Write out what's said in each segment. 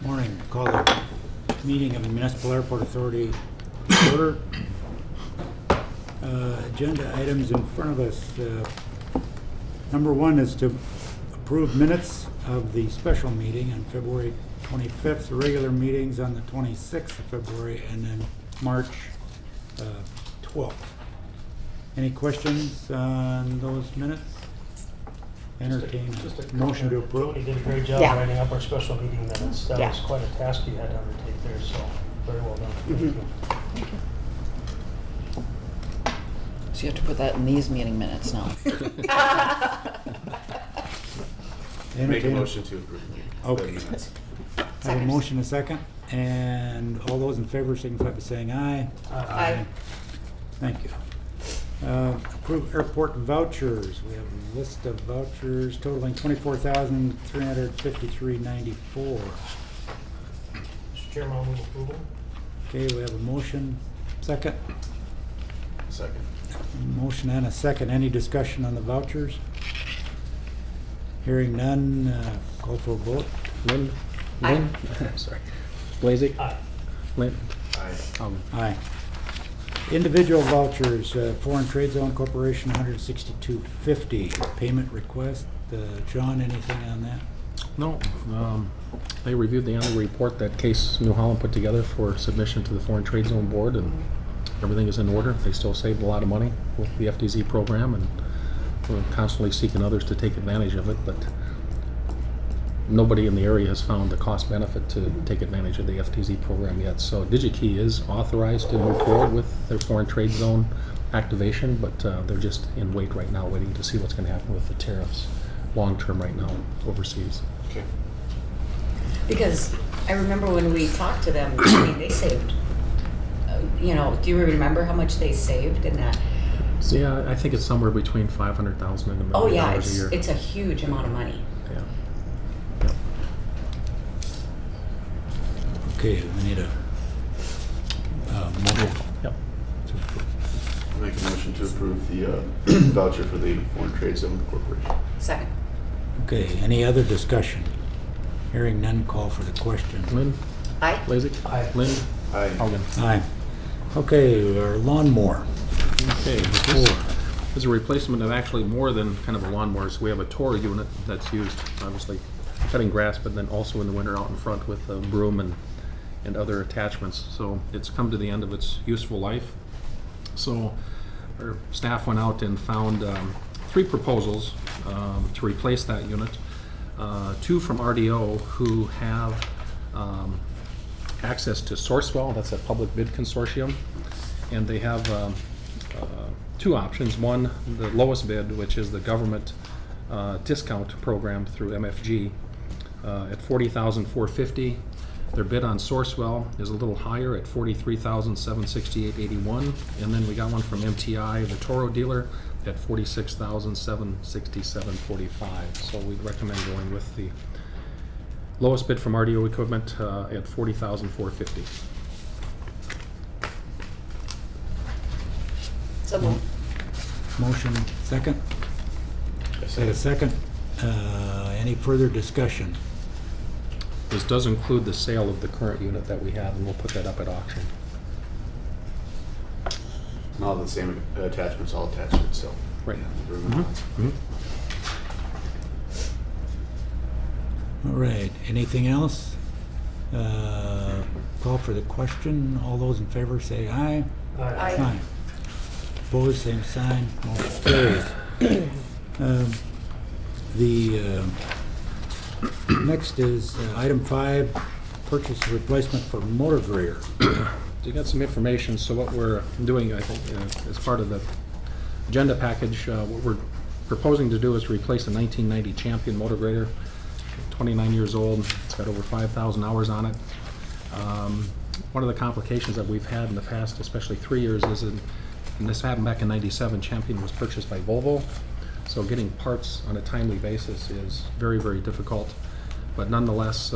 Morning. Call the meeting of the Municipal Airport Authority to order. Agenda items in front of us. Number one is to approve minutes of the special meeting on February 25th, the regular meetings on the 26th of February, and then March 12th. Any questions on those minutes? Entertain a motion to approve. You did a great job writing up our special meeting minutes. That was quite a task you had to undertake there, so very well done. Thank you. So you have to put that in these meeting minutes now. Make a motion to approve. Okay. I have a motion, a second, and all those in favor signify by saying aye. Aye. Thank you. Approve airport vouchers. We have a list of vouchers totaling $24,353.94. Mr. Chairman, I'll move approval. Okay, we have a motion, second. Second. Motion and a second. Any discussion on the vouchers? Hearing none, call for a vote. Lynn? Lynn? Sorry. Blazik? Aye. Lynn? Aye. Aye. Individual vouchers, Foreign Trade Zone Corporation, $162.50. Payment request. John, anything on that? No. They reviewed the annual report that Case New Holland put together for submission to the Foreign Trade Zone Board, and everything is in order. They still saved a lot of money with the FTZ program, and we're constantly seeking others to take advantage of it, but nobody in the area has found the cost benefit to take advantage of the FTZ program yet. So DigiKey is authorized to move forward with their foreign trade zone activation, but they're just in wait right now, waiting to see what's going to happen with the tariffs long term right now overseas. Okay. Because I remember when we talked to them, I mean, they saved, do you remember how much they saved in that? So yeah, I think it's somewhere between $500,000 and $1 million Oh yeah, a year. it's a huge amount of money. Yeah. Okay, we need a motion. Yep. I'll make a motion to approve the voucher for the Foreign Trade Zone Corporation. Second. Okay, any other discussion? Hearing none, call for the question. Lynn? Aye. Blazik? Aye. Lynn? Aye. Hogan? Aye. Okay, our lawnmower. Okay, this is a replacement of actually more than kind of a lawnmower. So we have a tour unit that's used, obviously, cutting grass, but then also in the winter out in front with a broom and other attachments. So it's come to the end of its useful life. So our staff went out and found 3 proposals to replace that unit. 2 from RDO who have access to Sourcewell, that's a public bid consortium, and they have 2 options. One, the lowest bid, which is the government discount program through MFG at $40,450. Their bid on Sourcewell is a little higher at $43,768.81, and then we got one from MTI, the Toro dealer, at $46,767.45. So we'd recommend going with the lowest bid from RDO Equipment at $40,450. So moved. Motion, second? Say a second. Any further discussion? This does include the sale of the current unit that we have, and we'll put that up at auction. And all the same attachments, all attached to itself. Right. All right, anything else? Call for the question. All those in favor say aye. Aye. Opposed, same sign. Motion carries. The next is item 5, purchase and replacement for motor grader. You got some information. So what we're doing, I think, as part of the agenda package, what we're proposing to do is replace a 1990 Champion motor grader, 29 years old. It's got over 5,000 hours on it. One of the complications that we've had in the past, especially 3 years, is and this happened back in '97. Champion was purchased by Volvo, so getting parts on a timely basis is very, very difficult. But nonetheless,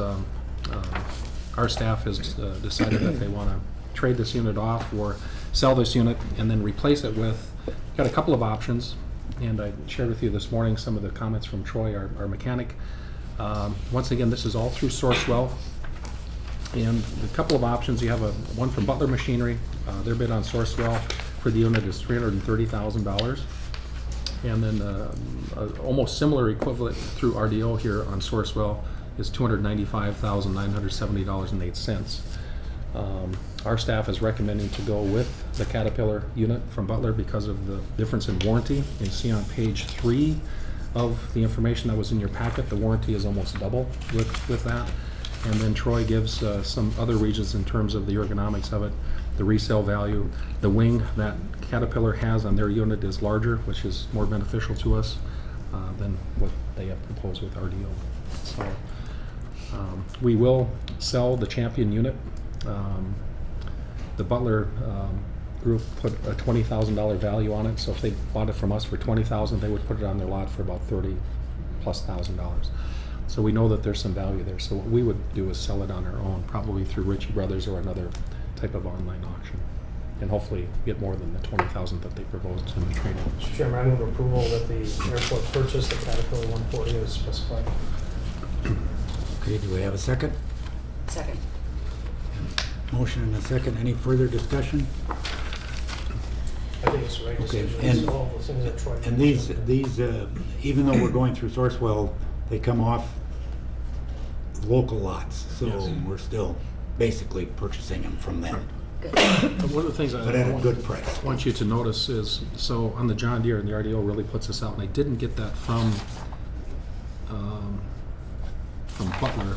our staff has decided that they want to trade this unit off or sell this unit and then replace it with, got a couple of options, and I shared with you this morning some of the comments from Troy, our mechanic. Once again, this is all through Sourcewell. And a couple of options, you have one from Butler Machinery. Their bid on Sourcewell for the unit is $330,000. And then almost similar equivalent through RDO here on Sourcewell is $295,970.08. Our staff is recommending to go with the Caterpillar unit from Butler because of the difference in warranty. You can see on page 3 of the information that was in your packet, the warranty is almost double with that. And then Troy gives some other regions in terms of the ergonomics of it, the resale value. The wing that Caterpillar has on their unit is larger, which is more beneficial to us than what they have proposed with RDO. So we will sell the Champion unit. The Butler group put a $20,000 value on it, so if they bought it from us for $20,000, they would put it on their lot for about $30,000+. So we know that there's some value there. So what we would do is sell it on our own, probably through Ritchie Brothers or another type of online auction, and hopefully get more than the $20,000 that they proposed in the trade-in. Mr. Chairman, I move approval that the airport purchase the Caterpillar 140 as specified. Okay, do we have a second? Second. Motion and a second. Any further discussion? I think it's the right Okay, decision. and- It's all the things that Troy And mentioned. these, even though we're going through Sourcewell, they come off local lots, so Yes. we're still basically purchasing them from them, Good. But one of the things but at a good price. I want you to notice is, so on the John Deere, and the RDO really puts this out, and I didn't get that from Butler.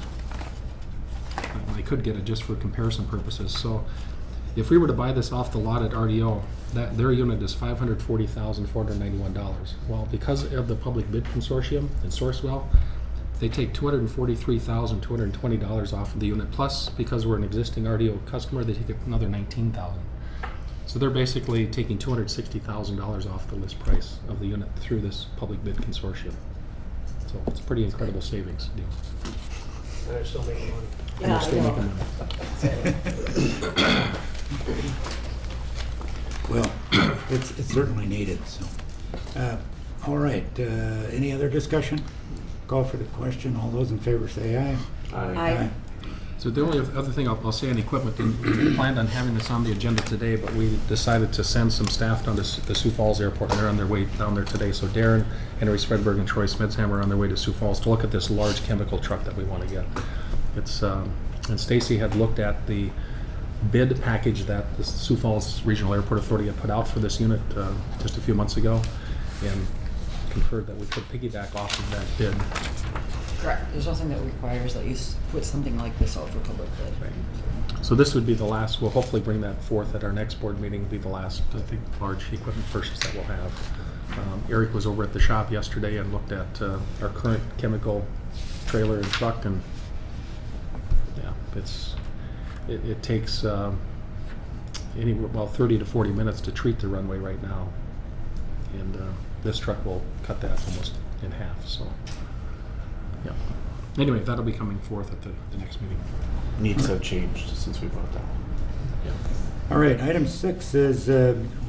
I could get it just for comparison purposes. So if we were to buy this off the lot at RDO, their unit is $540,491. Well, because of the public bid consortium and Sourcewell, they take $243,220 off of the unit. Plus, because we're an existing RDO customer, they take another $19,000. So they're basically taking $260,000 off the list price of the unit through this public bid consortium. So it's a pretty incredible savings deal. And they're still making money. And they're still I know. making money. Well, it's certainly needed, so. All right, any other discussion? Call for the question. All those in favor say aye. Aye. So the only other thing I'll say on equipment, and we planned on having this on the agenda today, but we decided to send some staff down to the Sioux Falls Airport, and they're on their way down there today. So Darren, Henry Spreadberg, and Troy Smidshammer are on their way to Sioux Falls to look at this large chemical truck that we want to get. It's and Stacy had looked at the bid package that the Sioux Falls Regional Airport Authority had put out for this unit just a few months ago, and conferred that we could piggyback off of that bid. Correct. There's nothing that requires that you put something like this out for public bid. So this would be the last, we'll hopefully bring that forth at our next board meeting, be the last, I think, large equipment purchase that we'll have. Eric was over at the shop yesterday and looked at our current chemical trailer and truck, and yeah, it takes about 30 to 40 minutes to treat the runway right now. And this truck will cut that almost in half, so. Yeah. Anyway, that'll be coming forth at the next meeting. Needs have changed since we bought that. Yeah. All right, item 6 is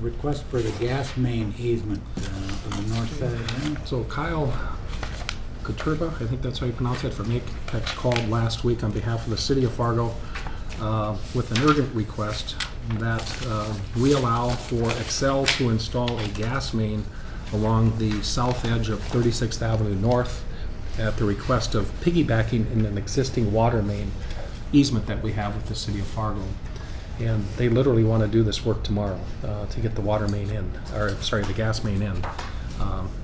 request for the gas main easement on the north side. Yeah. So Kyle Katurba, I think that's how you pronounce it, from Apex called last week on behalf of the city of Fargo with an urgent request that we allow for Excel to install a gas main along the south edge of 36th Avenue North at the request of piggybacking in an existing water main easement that we have with the city of Fargo. And they literally want to do this work tomorrow to get the water main in, or sorry, the gas main in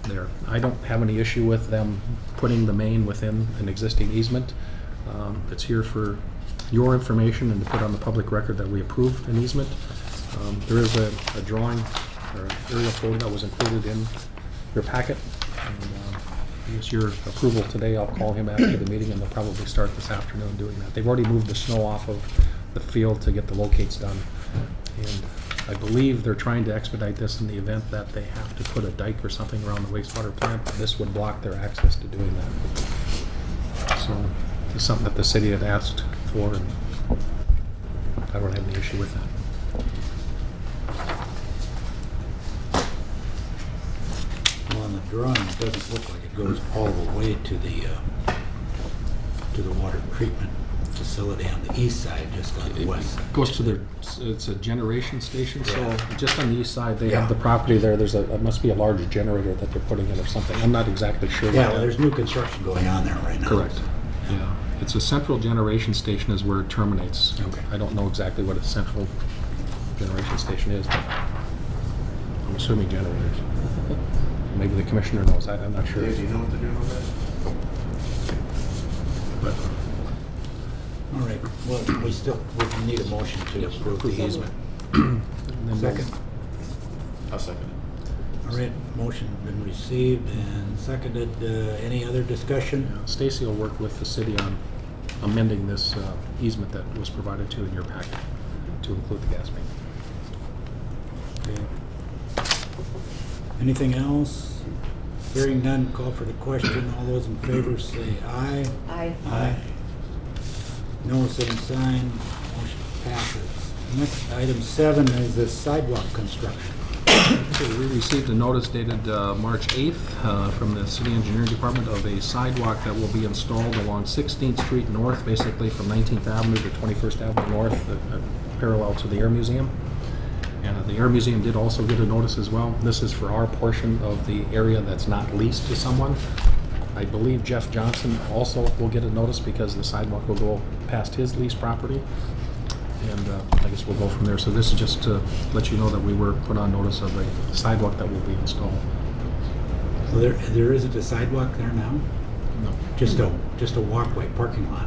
there. I don't have any issue with them putting the main within an existing easement. It's here for your information and to put on the public record that we approve an easement. There is a drawing or an aerial photo that was included in your packet. And, use your approval today. I'll call him after the meeting, and they'll probably start this afternoon doing that. They've already moved the snow off of the field to get the locates done. And I believe they're trying to expedite this in the event that they have to put a dike or something around the wastewater plant. This would block their access to doing that. So it's something that the city had asked for, and I don't have any issue with that. Well, on the drawing, it doesn't look like it goes all the way to the water treatment facility on the east side, just on the It west side. goes to it's a generation station, so Yeah. just on the east side, they Yeah. have the property there. It must be a large generator that they're putting in or something. I'm not exactly sure. Yeah, what well, there's new construction going on there right now. Correct. Yeah. It's a central generation station is where it terminates. Okay. I don't know exactly what a central generation station is, but I'm assuming generators. Maybe the commissioner knows. I'm not sure. Dave, do you know what they're doing with that? But All right, well, we need a motion to Yes, approve approve. the easement. and then Second. I'll second it. All right, motion been received and seconded. Any other discussion? Stacy will work with the city on amending this easement that was provided to in your packet to include the gas main. Okay. Anything else? Hearing none, call for the question. All those in favor say aye. I, Aye. No, same sign. Motion passes. Next, item 7 is the sidewalk construction. Okay, we received a notice dated March 8th from the City Engineering Department of a sidewalk that will be installed along 16th Street North, basically from 19th Avenue to 21st Avenue North, parallel to the Air Museum. And the Air Museum did also get a notice as well. This is for our portion of the area that's not leased to someone. I believe Jeff Johnson also will get a notice because the sidewalk will go past his leased property. And I guess we'll go from there. So this is just to let you know that we were put on notice of a sidewalk that will be installed. So there isn't a sidewalk there now? No. Just a walkway, parking lot.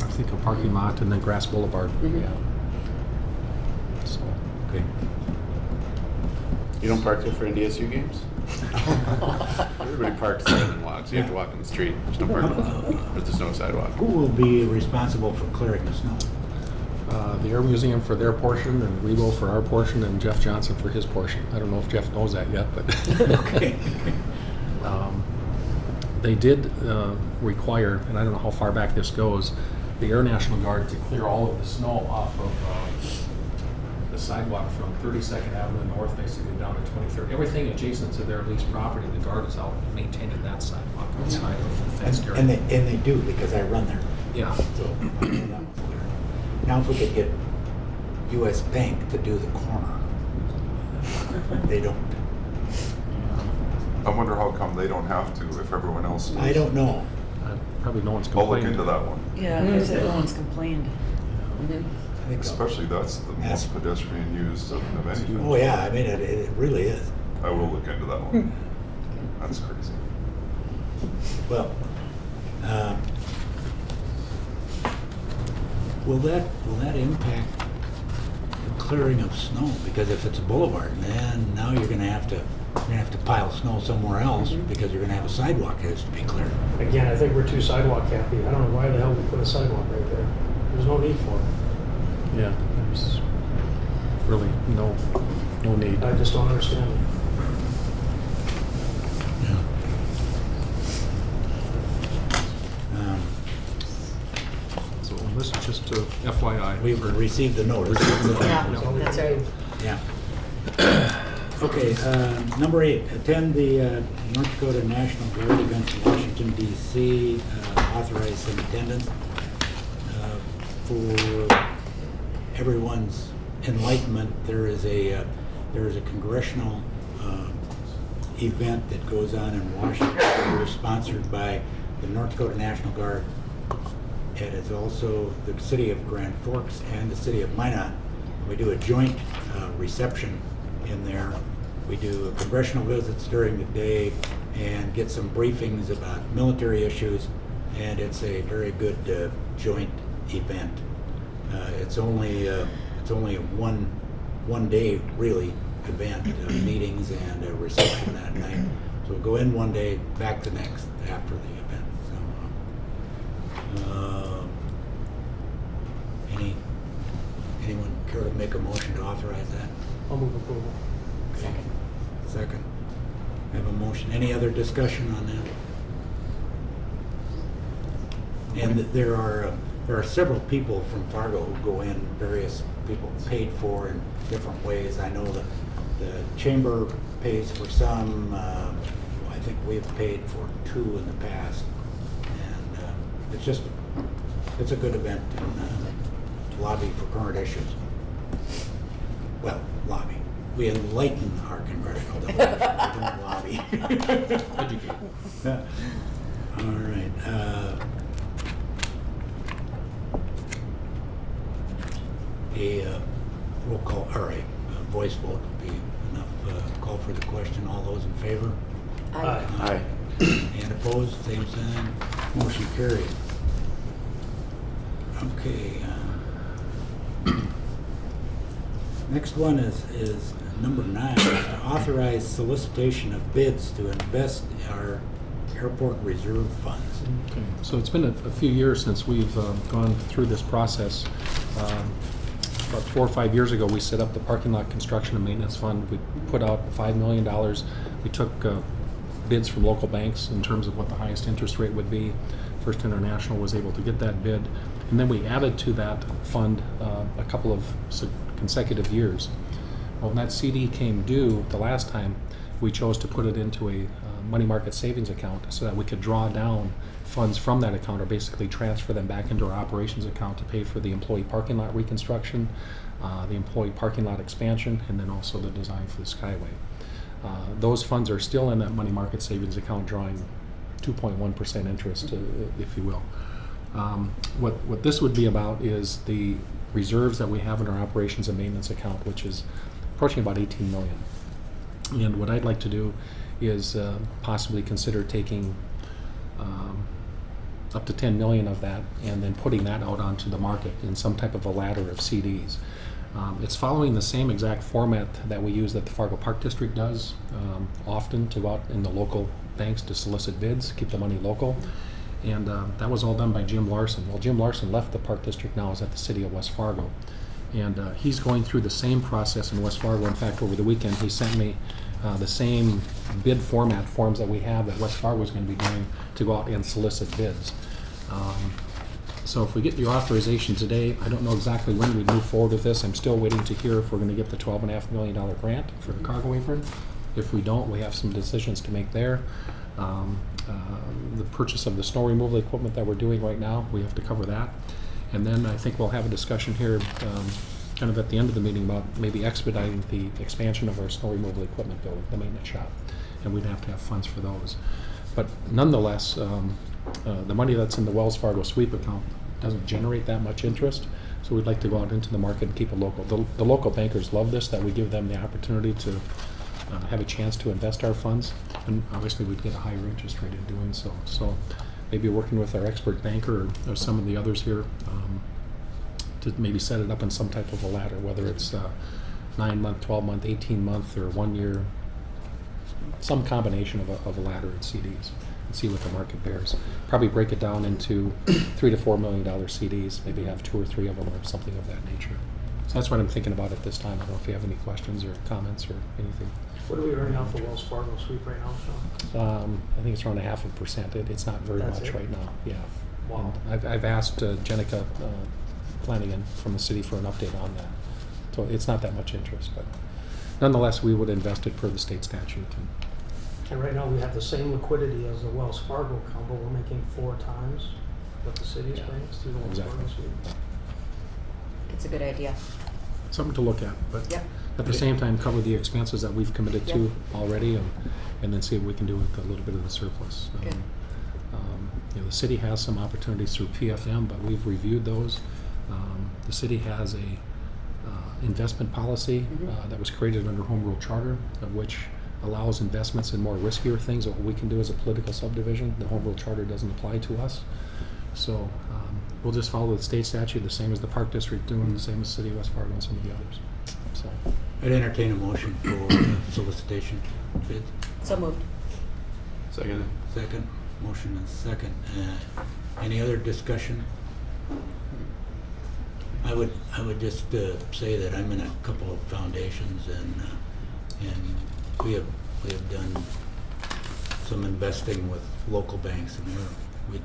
I think a parking lot and then Grass Boulevard. Mhm. Yeah. So, Okay. You don't park there for NDSU games? Everybody parks there and walks. You have to walk in the street. There's no parking lot, but there's no sidewalk. Who will be responsible for clearing the snow? the Air Museum for their portion, and Rebo for our portion, and Jeff Johnson for his portion. I don't know if Jeff knows that yet, but Okay. They did require, and I don't know how far back this goes, the Air National Guard to clear all of the snow off of the sidewalk from 32nd Avenue North, basically down to 23rd. Everything adjacent to their leased property, the Guard is out maintaining that sidewalk outside of the fenced area. And they do, because I run there. Yeah. So, I know that one's clear. Now if we could get US Bank to do the corner. They don't. I wonder how come they don't have to if everyone else does. I don't know. Probably no one's I'll look complaining. into that one. Yeah, I said no one's complained. I think so. Especially that's the most pedestrian used of anything. Oh, yeah, I mean, it really is. I will look into that one. That's crazy. Well, will that impact the clearing of snow? Because if it's a boulevard, then now you're gonna have to pile snow somewhere else because you're gonna have a sidewalk that has to be cleared. Again, I think we're too sidewalk happy. I don't know why the hell we put a sidewalk right there. There's no need for it. Yeah, there's really no need. I just don't understand it. So this is just to FYI. We've received the notice. Yeah, that's right. Yeah. Okay, number 8, attend the North Dakota National Guard event in Washington DC, authorize some attendance. For everyone's enlightenment, there is a congressional event that goes on in Washington. It was sponsored by the North Dakota National Guard. And it's also the city of Grand Forks and the city of Minot. We do a joint reception in there. We do congressional visits during the day and get some briefings about military issues, and it's a very good joint event. It's only a one day really event, meetings and a reception that night. So we'll go in one day, back the next after the event. So, anyone care to make a motion to authorize that? I'll move approval. Second. Second. I have a motion. Any other discussion on that? And there are several people from Fargo who go in, various people paid for in different ways. I know the chamber pays for some. I think we've paid for 2 in the past. And it's just It's a good event and to lobby for current issues. Well, lobby. We enlighten our congressional delegation. We don't lobby. Educate. Yeah. All right. A roll call, all right, voice vote would be enough. Call for the question. All those in favor? Aye. Aye. And opposed, same sign. Motion carried. Okay. Next one is number 9, to authorize solicitation of bids to invest our airport reserve funds. Okay, so it's been a few years since we've gone through this process. About 4 or 5 years ago, we set up the parking lot construction and maintenance fund. We put out $5 million. We took bids from local banks in terms of what the highest interest rate would be. First International was able to get that bid. And then we added to that fund a couple of consecutive years. Well, when that CD came due the last time, we chose to put it into a money market savings account so that we could draw down funds from that account or basically transfer them back into our operations account to pay for the employee parking lot reconstruction, the employee parking lot expansion, and then also the design for the Skyway. Those funds are still in that money market savings account drawing 2.1% interest, if you will. What this would be about is the reserves that we have in our operations and maintenance account, which is approaching about 18 million. And what I'd like to do is possibly consider taking up to 10 million of that and then putting that out onto the market in some type of a ladder of CDs. It's following the same exact format that we use that the Fargo Park District does often to go out in the local banks to solicit bids, keep the money local. And that was all done by Jim Larson. Well, Jim Larson left the Park District now, is at the City of West Fargo. And he's going through the same process in West Fargo. In fact, over the weekend, he sent me the same bid format forms that we have that West Fargo is going to be doing to go out and solicit bids. So if we get your authorization today, I don't know exactly when we move forward with this. I'm still waiting to hear if we're going to get the $12.5 million grant for the cargo apron. If we don't, we have some decisions to make there. The purchase of the snow removal equipment that we're doing right now, we have to cover that. And then I think we'll have a discussion here kind of at the end of the meeting about maybe expediting the expansion of our snow removal equipment building, the maintenance shop. And we'd have to have funds for those. But nonetheless, the money that's in the Wells Fargo sweep account doesn't generate that much interest. So we'd like to go out into the market and keep it local. The local bankers love this, that we give them the opportunity to have a chance to invest our funds. And obviously we'd get a higher interest rate in doing so. So maybe working with our expert banker or some of the others here to maybe set it up in some type of a ladder, whether it's 9-month, 12-month, 18-month, or 1 year, some combination of a ladder and CDs, and see what the market bears. Probably break it down into $3 to $4 million CDs, maybe have 2 or 3 of them or something of that nature. So that's what I'm thinking about at this time. I don't know if you have any questions or comments or anything. What are we earning off the Wells Fargo sweep right now, Sean? I think it's around 0.5%. It's not very That's much it? right now. Yeah. Wow. And I've asked Jenica Flanagan from the city for an update on that. So it's not that much interest, but nonetheless, we would invest it per the state statute. And right now, we have the same liquidity as the Wells Fargo account, but we're making 4 times what the city's Yeah, paying through the Wells exactly. Fargo sweep. It's a good idea. Something to look at, but Yep. at the same time, cover the expenses that we've committed to Yep. already, and then see what we can do with a little bit of the surplus. Good. The city has some opportunities through PFM, but we've reviewed those. The city has a investment policy that was created under Home Rule Charter, of which allows investments in more riskier things that we can do as a political subdivision. The Home Rule Charter doesn't apply to us. So we'll just follow the state statute, the same as the Park District doing, the same as City of West Fargo and some of the others. So I'd entertain a motion for solicitation bids. So moved. Second. Second, motion and second. Any other discussion? I would just say that I'm in a couple of foundations, and we have done some investing with local banks, and we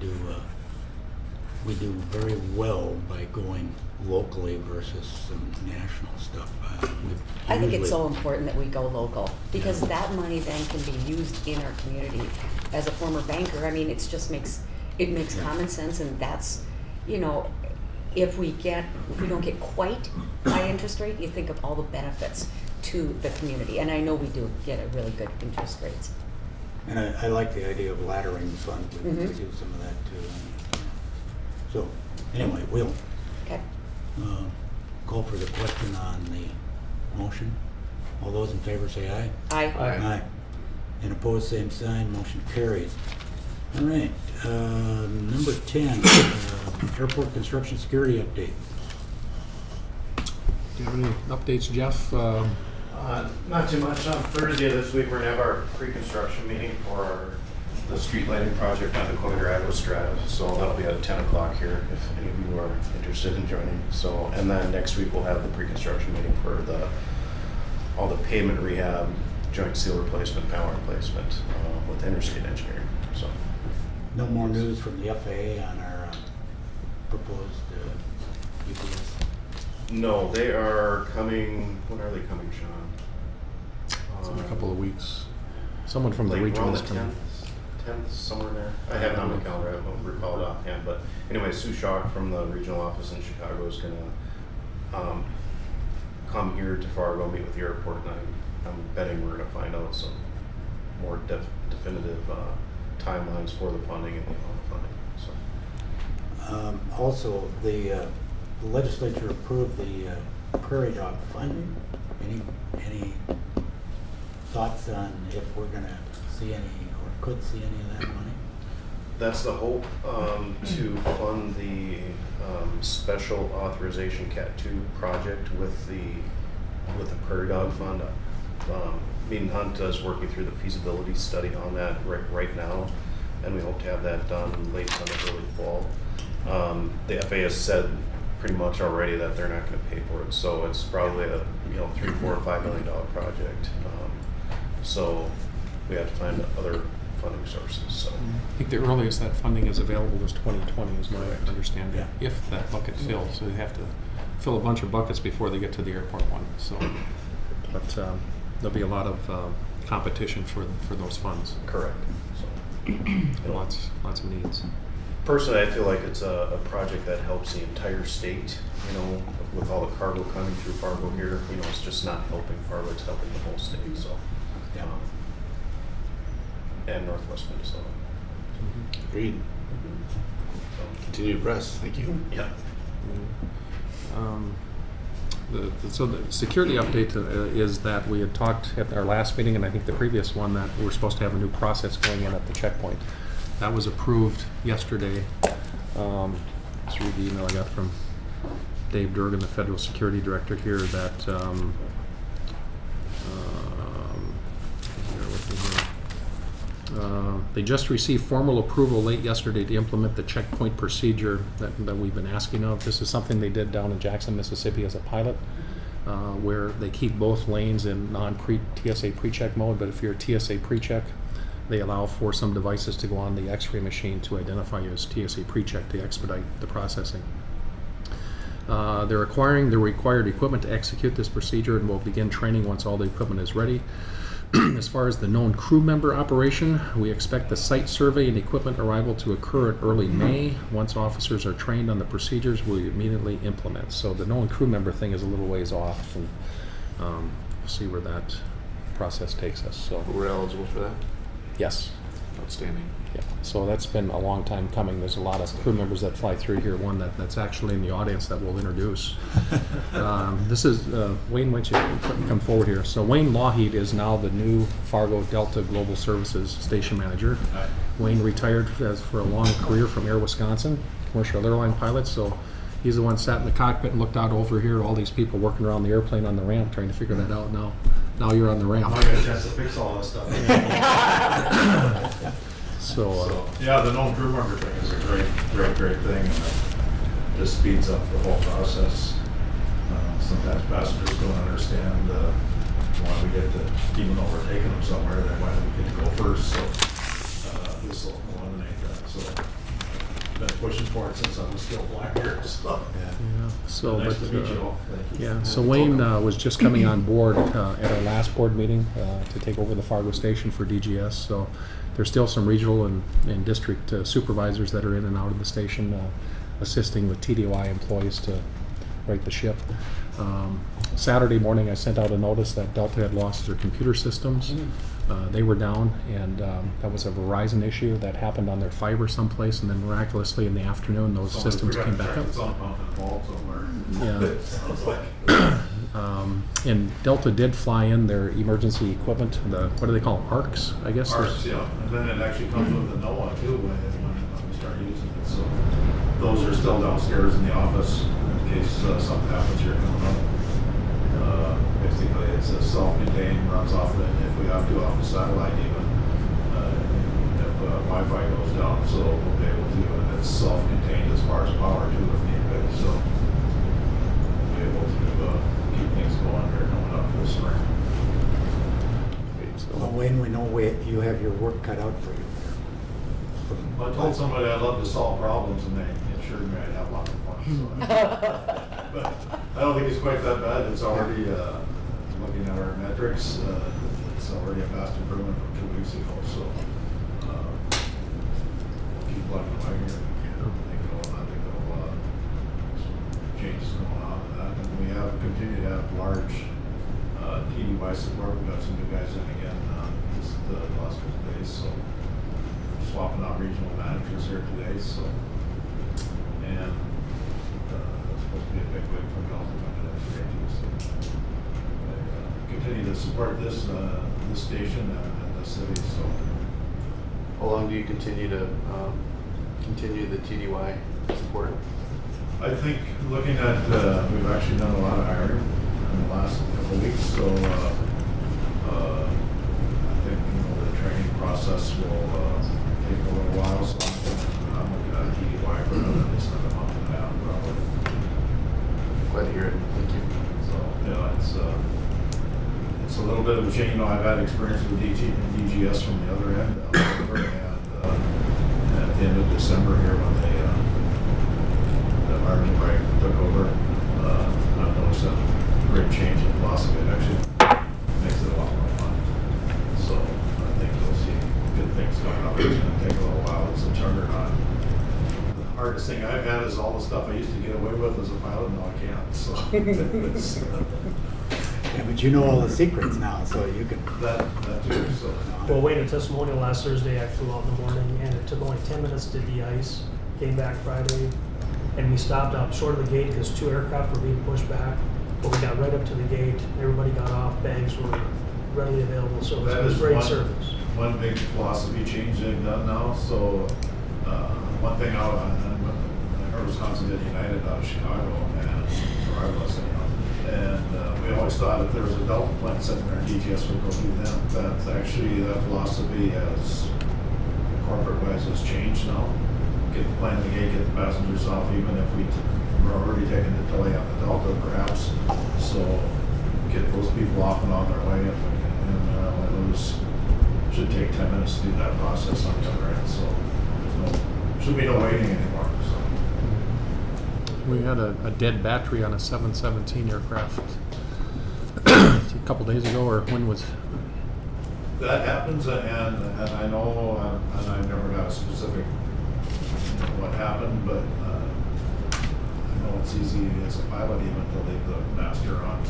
do very well by going locally versus some national stuff. I think it's so important that we go local, because that money then can be used in our community. As a former banker, I mean, it just makes Yeah. common sense, and that's, you know, if we don't get quite high interest rate, you think of all the benefits to the community. And I know we do get a really good interest rates. And I like the idea of laddering the fund. We Mhm. do some of that too. So, anyway, we'll Okay. call for the question on the motion. All those in favor say aye. Aye. Aye. And opposed, same sign, motion carries. All right, number 10, airport construction security update. Do you have any updates, Jeff? Not too much. On Thursday this week, we're gonna have our pre-construction meeting for the street lighting project on Dakota Drive with Strata. So that'll be at 10 o'clock here if any of you are interested in joining. So, and then next week we'll have the pre-construction meeting for all the pavement rehab, joint seal replacement, panel replacement with Interstate Engineering. So. No more news from the FAA on our proposed UPS. No, they are coming. When are they coming, Sean? It's in a couple of weeks. Someone from the like region around is the coming. 10th, somewhere in there. I have it on my calendar. I don't recall it offhand. But anyway, Sue Schock from the regional office in Chicago is going to come here to Fargo, meet with the airport, and I'm betting we're going to find out some more definitive timelines for the funding and the amount of funding. So. Also, the legislature approved the Prairie Dog Fund. Any thoughts on if we're gonna see any or could see any of that money? That's the hope, to fund the special authorization Cat 2 project with the Prairie Dog Fund. Mead & Hunt is working through the feasibility study on that right now, and we hope to have that done late summer, early fall. The FAA has said pretty much already that they're not going to pay for it, so it's probably a $3, $4, or $5 million project. So we have to find other funding sources. So I think the earliest that funding is available is 2020, is my Correct. understanding. Yeah. If that bucket fills, so they have to fill a bunch of buckets before they get to the airport one. So, but there'll be a lot of competition for those funds. correct. So Lots of needs. personally, I feel like it's a project that helps the entire state. With all the cargo coming through Fargo here, it's just not helping Fargo; it's helping the whole state. So. Yeah. And Northwest Minnesota. Agreed. Continue to press. Thank you. Yeah. So the security update is that we had talked at our last meeting, and I think the previous one, that we're supposed to have a new process going in at the checkpoint. That was approved yesterday. Let's read the email I got from Dave Durgan, the Federal Security Director here, that bear with me here. They just received formal approval late yesterday to implement the checkpoint procedure that we've been asking of. This is something they did down in Jackson, Mississippi as a pilot, where they keep both lanes in non-TSA pre-check mode, but if you're TSA pre-check, they allow for some devices to go on the X-ray machine to identify you as TSA pre-check to expedite the processing. They're acquiring the required equipment to execute this procedure, and will begin training once all the equipment is ready. As far as the known crew member operation, we expect the site survey and equipment arrival to occur in early May. Once officers are trained on the procedures, we immediately implement. So the known crew member thing is a little ways off, and we'll see where that process takes us. So We're eligible for that? yes. Outstanding. Yeah, so that's been a long time coming. There's a lot of crew members that fly through here. One that's actually in the audience that we'll introduce. This is Wayne. Why don't you come forward here? So Wayne Lougheed is now the new Fargo Delta Global Services Station Manager. Wayne retired for a long career from Air Wisconsin, commercial airline pilot. So he's the one sat in the cockpit and looked out over here at all these people working around the airplane on the ramp, trying to figure that out. Now you're on the ramp. I got a chance to fix all this stuff. So Yeah, the known crew member thing is a great thing, and it just speeds up the whole process. Sometimes passengers don't understand why we get to, even though we're taking them somewhere, then why do we get to go first, so this will eliminate that, so I've been pushing for it since I was still flying here, so. yeah. So Nice to but, meet you all, thank you. yeah, so Wayne was just coming on board at our last board meeting to take over the Fargo station for DGS. So there's still some regional and district supervisors that are in and out of the station. assisting with TDY employees to right the ship. Saturday morning, I sent out a notice that Delta had lost their computer systems. They were down, and that was a Verizon issue that happened on their fiber someplace, and then miraculously in the afternoon, those systems came back up. Yeah. Sounds like. And Delta did fly in their emergency equipment, what do they call them, ARCs, I guess? Ours, yeah, and then it actually comes with a NOAA too when we start using it, so those are still downstairs in the office in case something happens here coming up. Basically, it's a self-contained, runs off the, if we have to, off the satellite even, if Wi-Fi goes down, so we'll be able to, and it's self-contained as far as power too if need be, so we'll be able to keep things going here coming up this spring. Well, Wayne, we know you have your work cut out for you there. I told somebody I'd love to solve problems, and they assured me I'd have lots of fun. So. But I don't think it's quite that bad. It's already, looking at our metrics, it's already a vast improvement from 2 weeks ago. So we'll keep plugging away here. I think there'll some changes going on in that. And we have continued to have large TDY support. We've got some new guys in again the last couple of days. So swapping out regional managers here today, so, and it's supposed to be a big win for Delta coming in today too, so they continue to support this station and the city, so. How long do you continue to continue the TDY support? I think looking at, we've actually done a lot of hiring in the last couple of weeks, so I think, the training process will take a little while, so I'm looking at TDY for at least another month and a half, probably. Glad to hear it. Thank you. So, it's a little bit of a change. I've had experience with DGS from the other end, and at the end of December here when the Army break took over, I've noticed a great change in philosophy. It actually makes it a lot more fun. So I think you'll see good things coming up. It's going to take a little while. It's a juggernaut. The hardest thing I've had is all the stuff I used to get away with as a pilot. Now I can't. So Yeah, but you know all the secrets now, so you can. that too. So Well, Wayne, a testimonial last Thursday, I flew out in the morning, and it took only 10 minutes to de-ice. Came back Friday, and we stopped up short of the gate because 2 aircraft were being pushed back. But we got right up to the gate. Everybody got off. Bags were readily available, so it that was is great service. one big philosophy change they've done now. So one thing out on Wisconsin did United out of Chicago, and where I was, and we always thought if there was a Delta plane sitting there, DGS would go through them. That's actually, that philosophy has, corporate-wise, has changed now. Get the plane in the gate, get the passengers off, even if we're already taking the delay on the Delta, perhaps. So get those people off and on their way, and those should take 10 minutes to do that process on the other end. So should be no waiting anymore. So. We had a dead battery on a 717 aircraft a couple days ago, or when was? That happens, and I know, and I've never got a specific what happened, but I know it's easy as a pilot even to leave the master on,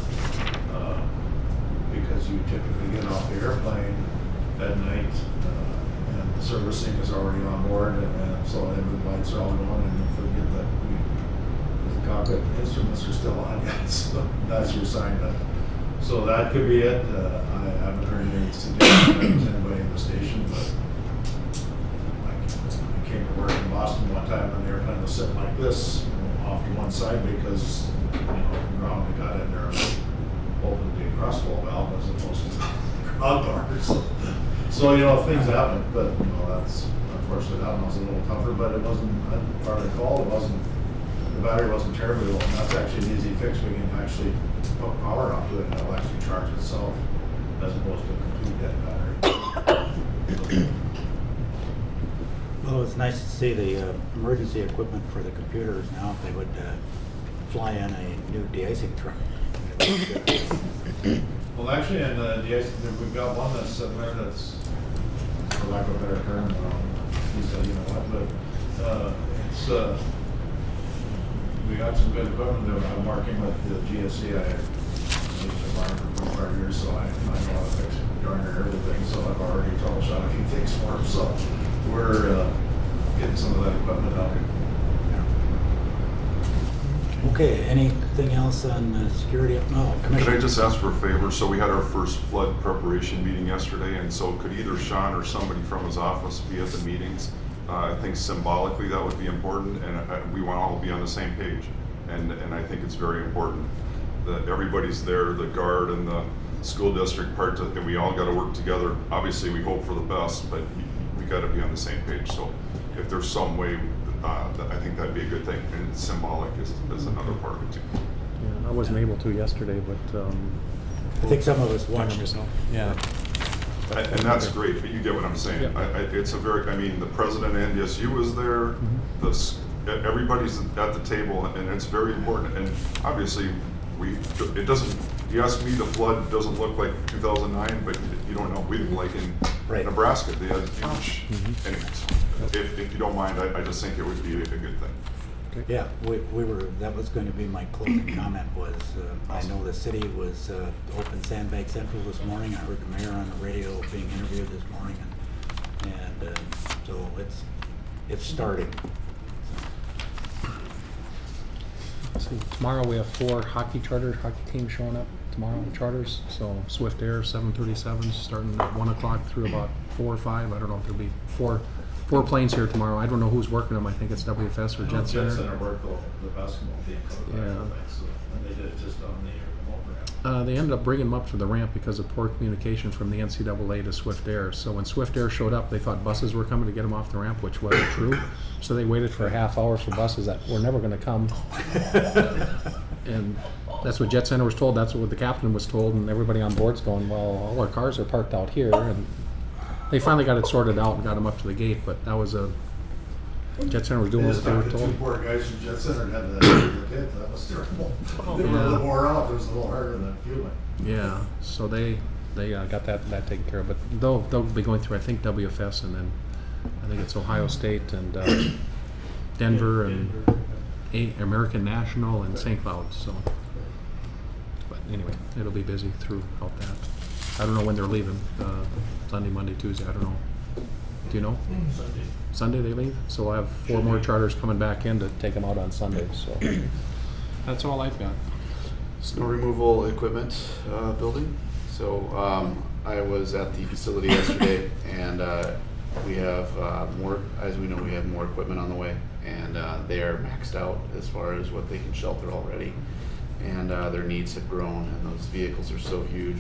because you typically get off the airplane at night, and the servicing is already on board, and so the lights are all going, and you forget that the cockpit instruments are still on yet, so that's your sign that. So that could be it. I haven't heard any suggestion that there's anybody in the station, but I came to work in Boston one time when the airplane was sitting like this, off to one side because, the ground had got in there and opened the crossflow valve as opposed to the ground door. So things happen, but, that's, unfortunately, that one was a little tougher, but it wasn't, if I recall, the battery wasn't terribly low, and that's actually an easy fix. We can actually put power onto it and it'll actually charge itself as opposed to a complete dead battery. Well, it's nice to see the emergency equipment for the computers now, if they would fly in a new de-icing truck. Well, actually, in the de-icing, we've got one that's sitting there that's, for lack of a better term, he said, but it's we got some good equipment there. I'm working with the GSC. I used to farm for 25 years, so I know how to fix joiner and everything. So I've already troubleshot a few things for them. So we're getting some of that equipment out here. Okay, anything else on security? No, Could I Commissioner. just ask for a favor? So we had our first flood preparation meeting yesterday, and so could either Sean or somebody from his office be at the meetings? I think symbolically that would be important, and we want to all be on the same page. And I think it's very important that everybody's there, the guard and the school district part, and we all got to work together. Obviously, we hope for the best, but we got to be on the same page. So if there's some way, I think that'd be a good thing, and symbolic is another part of it too. Yeah, I wasn't able to yesterday, but I think some of us watched it. yeah. And that's great, but you get what I'm saying. Yeah. It's a very, I mean, the president of NDSU is there, everybody's at the table, and it's very important. And obviously, it doesn't, you ask me, the flood doesn't look like 2009, but you don't know. We didn't like in Right. Nebraska, they had huge, anyways. If you don't mind, I just think it would be a good thing. Yeah, we were, that was going to be my closing comment was, I know the city was open Sandbag Central this morning. I heard the mayor on the radio being interviewed this morning, and so it's starting. So tomorrow we have 4 hockey teams showing up tomorrow, charters. So Swift Air 737s starting at 1 o'clock through about 4 or 5. I don't know if there'll be four planes here tomorrow. I don't know who's working them. I think it's WFS or Jet Jet Center. Center worked the basketball team. Yeah. So, and they did it just on the remote ramp. They ended up bringing them up to the ramp because of poor communication from the NCAA to Swift Air. So when Swift Air showed up, they thought buses were coming to get them off the ramp, which wasn't true. So they waited for a half hour for buses that were never going to come. And that's what Jet Center was told. That's what the captain was told. And everybody on board's going, well, all our cars are parked out here. And they finally got it sorted out and got them up to the gate. But that was Jet Center was doing They what just they were talked to told. two poor guys from Jet Center had the pit. That was terrible. They were a little more out. It was a little harder than fueling. Yeah, so they got that taken care of. But they'll be going through, I think, WFS, and then I think it's Ohio State and Denver and American National and St. Cloud. So, but anyway, it'll be busy throughout that. I don't know when they're leaving. Sunday, Monday, Tuesday. I don't know. Do you know? Sunday they leave. So we'll have 4 more charters coming back in to take them out on Sunday. So that's all I've got. Snow removal equipment building. So I was at the facility yesterday, and we have more, as we know, we have more equipment on the way, and they are maxed out as far as what they can shelter already, and their needs have grown, and those vehicles are so huge.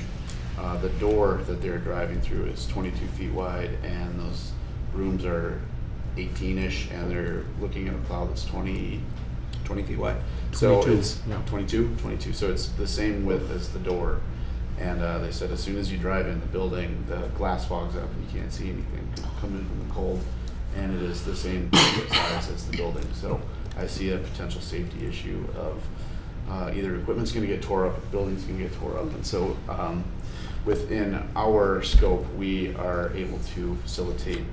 The door that they're driving through is 22 feet wide, and those rooms are 18-ish, and they're looking at a plow that's 20 feet wide. So 22, it's yeah. 22, so it's the same width as the door. And they said as soon as you drive in the building, the glass fogs up and you can't see anything coming from the cold. And it is the same size as the building. So I see a potential safety issue of either equipment's going to get tore up, or the building's going to get tore up. And so within our scope, we are able to facilitate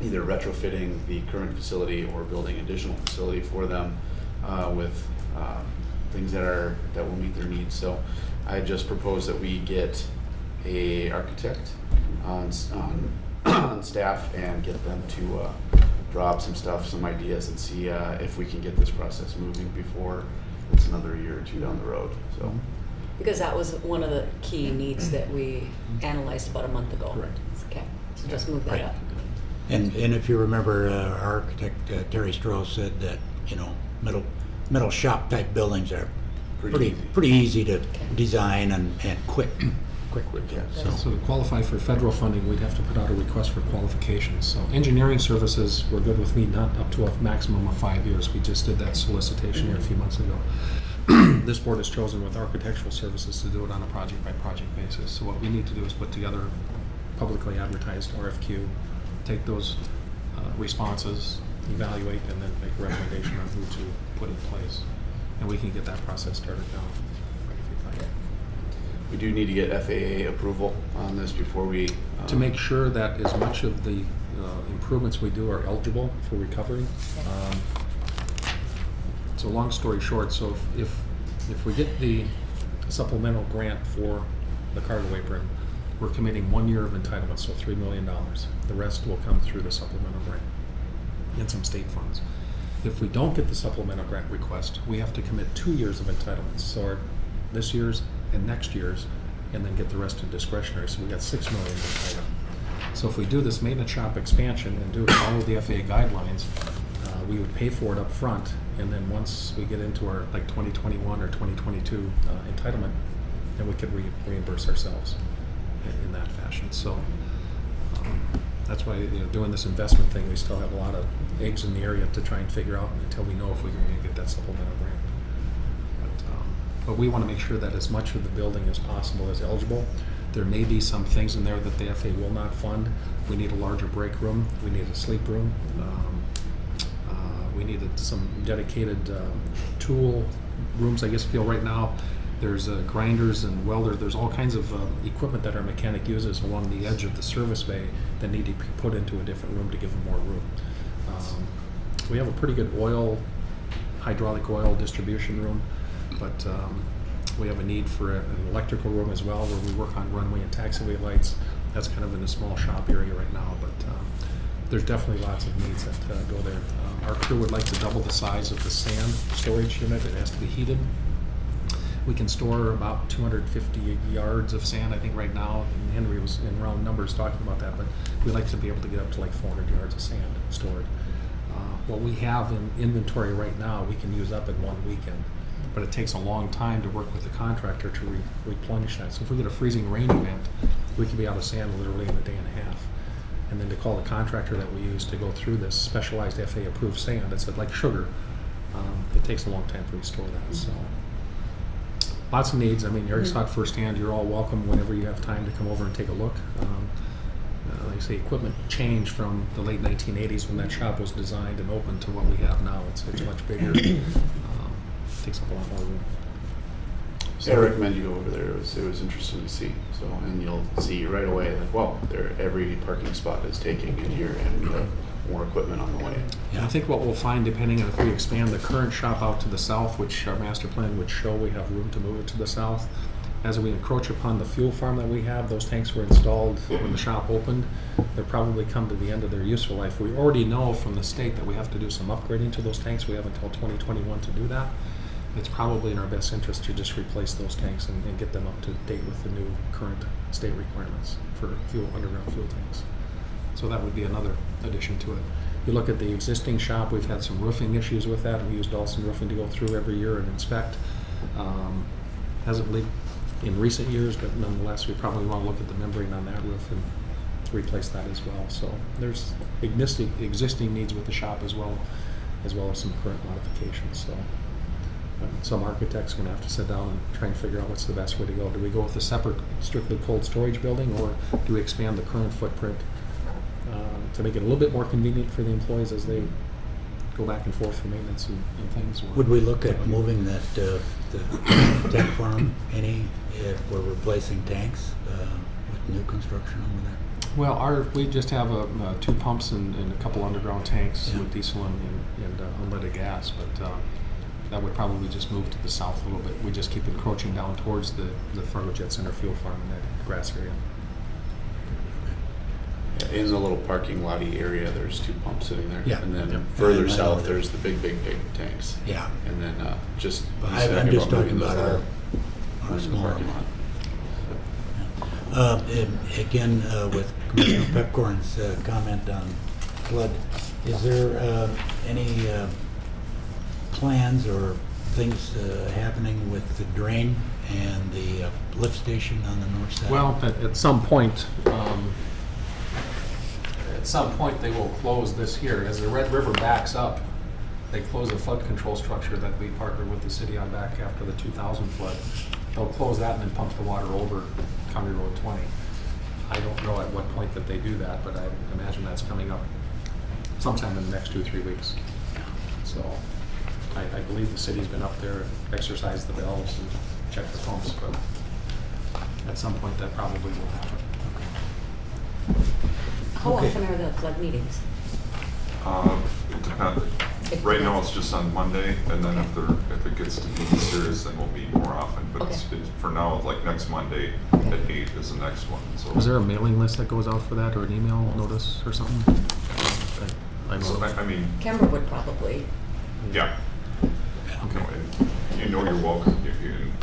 either retrofitting the current facility or building additional facility for them with things that will meet their needs. So I just propose that we get a architect on staff and get them to draw up some stuff, some ideas, and see if we can get this process moving before it's another year or 2 down the road. So. Because that was one of the key needs that we analyzed about a month ago. Correct. Okay, so just move that Right. up. And if you remember, our architect Terry Strauss said that, you know, metal shop type buildings are pretty easy to design and quick. Yeah, So to qualify for federal funding, we'd have to put out a request for qualifications. So engineering services were good with me, not up to a maximum of 5 years. We just did that solicitation here a few months ago. This board has chosen with architectural services to do it on a project-by-project basis. So what we need to do is put together publicly advertised RFQ, take those responses, evaluate, and then make a recommendation on who to put in place. And we can get that process started now. if you'd like. We do need to get FAA approval on this before we... To make sure that as much of the improvements we do are eligible for recovery. So long story short, so if we get the supplemental grant for the cargo apron, we're committing 1 year of entitlement, so $3 million. The rest will come through the supplemental grant and some state funds. If we don't get the supplemental grant request, we have to commit 2 years of entitlements, so this year's and next year's, and then get the rest in discretionary, so we got $6 million in entitlement. So if we do this maintenance shop expansion and do follow the FAA guidelines, we would pay for it up front, and then once we get into our like 2021 or 2022 entitlement, then we could reimburse ourselves in that fashion. So that's why, doing this investment thing, we still have a lot of eggs in the area to try and figure out until we know if we're going to get that supplemental grant. But we want to make sure that as much of the building as possible is eligible. There may be some things in there that the FAA will not fund. We need a larger break room. We need a sleep room. We needed some dedicated tool rooms. I guess feel right now there's grinders and welders. There's all kinds of equipment that our mechanic uses along the edge of the service bay that need to be put into a different room to give them more room. We have a pretty good hydraulic oil distribution room, but we have a need for an electrical room as well, where we work on runway and taxiway lights. That's kind of in a small shop area right now, but there's definitely lots of needs that go there. Our crew would like to double the size of the sand storage unit. It has to be heated. We can store about 250 yards of sand, I think, right now. And Henry was in round numbers talking about that, but we'd like to be able to get up to like 400 yards of sand stored. What we have in inventory right now, we can use up in 1 weekend, but it takes a long time to work with the contractor to replenish that. So if we get a freezing rain event, we could be out of sand literally in a day and a half. And then to call the contractor that we use to go through this specialized FAA-approved sand, it's like sugar. It takes a long time to restore that. So lots of needs. I mean, Eric saw it firsthand. You're all welcome whenever you have time to come over and take a look. Like I say, equipment changed from the late 1980s when that shop was designed and opened to what we have now. It's much bigger. Takes up a lot more room. So I recommend you go over there. It was interesting to see. So, and you'll see right away that, well, every parking spot is taking in here, and we have more equipment on the way. Yeah. I think what we'll find, depending on if we expand the current shop out to the south, which our master plan would show we have room to move it to the south, as we encroach upon the fuel farm that we have, those tanks were installed when the shop opened. They'll probably come to the end of their useful life. We already know from the state that we have to do some upgrading to those tanks. We have until 2021 to do that. It's probably in our best interest to just replace those tanks and get them up to date with the new current state requirements for underground fuel tanks. So that would be another addition to it. You look at the existing shop, we've had some roofing issues with that. We use Dawson Roofing to go through every year and inspect. Hasn't leaked in recent years, but nonetheless, we probably want to look at the membrane on that roof and replace that as well. So there's existing needs with the shop as well as some current modifications. So some architects are going to have to sit down and try and figure out what's the best way to go. Do we go with a separate, strictly cold storage building, or do we expand the current footprint to make it a little bit more convenient for the employees as they go back and forth for maintenance and things? Would we look at moving that the tank farm if we're replacing tanks with new construction over there? Well, we just have 2 pumps and a couple underground tanks with diesel and unleaded gas, but that would probably just move to the south a little bit. We just keep encroaching down towards the Fargo Jet Center fuel farm in that grass area. In the little parking lotty area, there's 2 pumps sitting there. Yeah. And then Yep. further And I south, know there's the big tanks. Yeah. And then just. I'm just talking about our in the small. parking lot. Again, with Commissioner Pepcorn's comment on flood, is there any plans or things happening with the drain and the lift station on the north side? Well, at some point, they will close this year. As the Red River backs up, they close a flood control structure that we partnered with the city on back after the 2000 flood. They'll close that and then pump the water over County Road 20. I don't know at what point that they do that, but I imagine that's coming up sometime in the next 2-3 weeks. So I believe the city's been up there, exercised the valves and checked the pumps, but at some point that probably will happen. How Okay. often are the flood meetings? It depends. Right now, it's just on Monday, and then if it gets to being serious, then we'll meet more often. But for now, like next Monday at 8 is the next one, so. Is there a mailing list that goes out for that, or an email notice or something? So, I mean, Kemba would probably. yeah. Okay, you know you're welcome,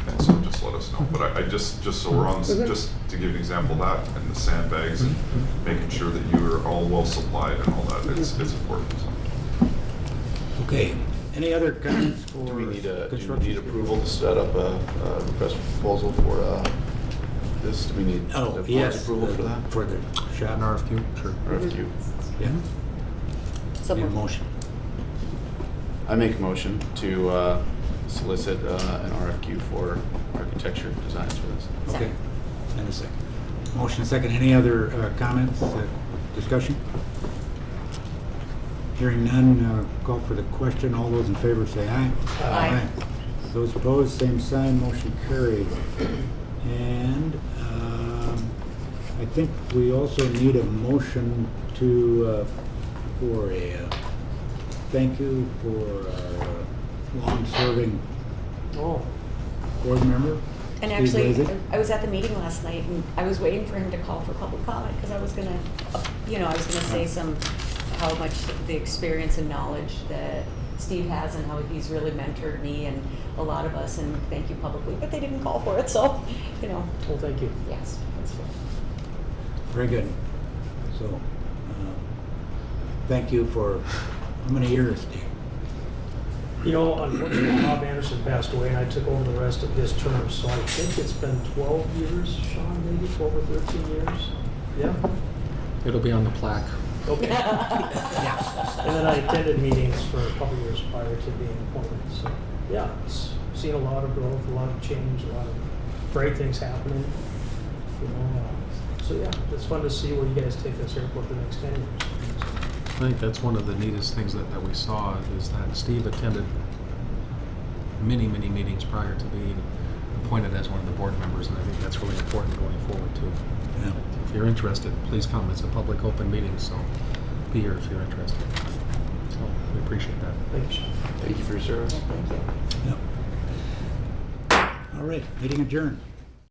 and so just let us know. But I just so we're on, just to give an example of that, and the sandbags, and making sure that you are all well supplied and all that, it's important. Okay, any other comments for Do we need construction? approval to set up a request for proposal for this? Do we need Oh, the board's yes. approval for that? For the shop. An RFQ? Sure. RFQ. Yeah. So Need a moved. motion. I make a motion to solicit an RFQ for architecture designs for this. Okay, and a second. Motion and second. Any other comments, discussion? Hearing none, call for the question. All those in favor say aye. Aye. Those opposed, same sign. Motion carried. And I think we also need a motion to for a thank you for our long-serving Oh, board member. And Steve actually, Lacy. I was at the meeting last night, and I was waiting for him to call for public comment, because I was gonna, I was gonna say how much the experience and knowledge that Steve has, and how he's really mentored me and a lot of us, and thank you publicly, but they didn't call for it, so, well, thank you. yes, that's fair. Very good. So, thank you for, how many years, Steve? Unfortunately, Bob Anderson passed away, and I took over the rest of his term, so I think it's been 12 years, Sean, maybe 12 or 13 years. Yeah? It'll be on the plaque. Okay. And then I attended meetings for a couple years prior to being appointed, so, yeah, it's seen a lot of growth, a lot of change, a lot of great things happening, so yeah, it's fun to see where you guys take this airport the next 10 years. I think that's one of the neatest things that we saw, is that Steve attended many meetings prior to being appointed as one of the board members, and I think that's really important going forward too. Yeah. If you're interested, please come. It's a public open meeting, so be here if you're interested. So we appreciate that. Thank you, Sean. Thank you for your service. Thank you. Yep. All right, meeting adjourned.